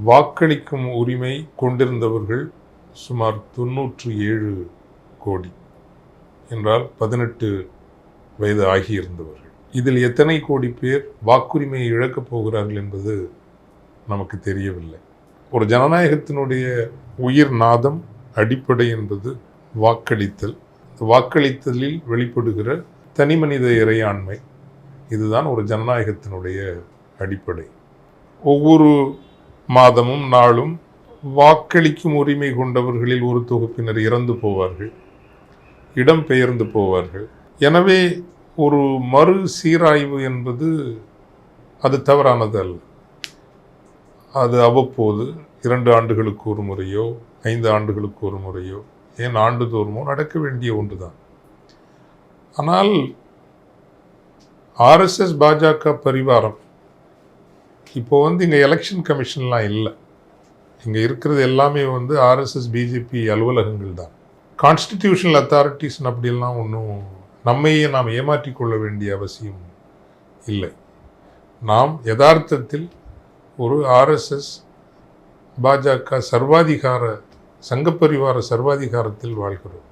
வாக்களிக்கும் உரிமை கொண்டிருந்தவர்கள் சுமார் 97 கோடி என்றால் 18 வயது ஆகியிருந்தவர்கள். இதில் எத்தனை கோடி பேர் வாக்குரிமையை இழக்கப் போகிறார்கள் என்பது நமக்கு தெரியவில்லை. ஒரு ஜனநாயகத்தினுடைய உயிர் நாதம் அடிப்படை என்பது வாக்களித்தல். வாக்களித்தலில் வெளிப்படுகிற தனிமனித இறையாண்மை, இதுதான் ஒரு ஜனநாயகத்தினுடைய அடிப்படை. ஒவ்வொரு மாதமும் நாளும் வாக்களிக்கும் உரிமை கொண்டவர்களில் ஒரு தொகுப்பினர் இறந்து போவார்கள், இடம் பெயர்ந்து போவார்கள். எனவே ஒரு மறு சீராய்வு என்பது அது தவறானது அல்ல. அது அவ்வப்போது 2 ஆண்டுகளுக்கு ஒரு முறையோ 5 ஆண்டுகளுக்கு ஒரு முறையோ ஏன் ஆண்டுதோறுமோ நடக்க வேண்டிய ஒன்றுதான். ஆனால் ஆர்எஸ்எஸ் பாஜக பரிவாரம் இப்போ இங்கே எலெக்ஷன் கமிஷன்லாம் இல்லை. இங்கே இருக்கிறது எல்லாமே ஆர்எஸ்எஸ் பிஜேபி அலுவலகங்கள் தான். கான்ஸ்டிடியூஷனல் அத்தாரிட்டிஸ் அப்படியெல்லாம் ஒன்றும் நம்மையே நாம் ஏமாற்றிக் கொள்ள வேண்டிய அவசியம் இல்லை. நாம் யதார்த்தத்தில் ஒரு ஆர்எஸ்எஸ் பாஜக சர்வாதிகார சங்கப்பரிவார சர்வாதிகாரத்தில் வாழ்கிறோம்.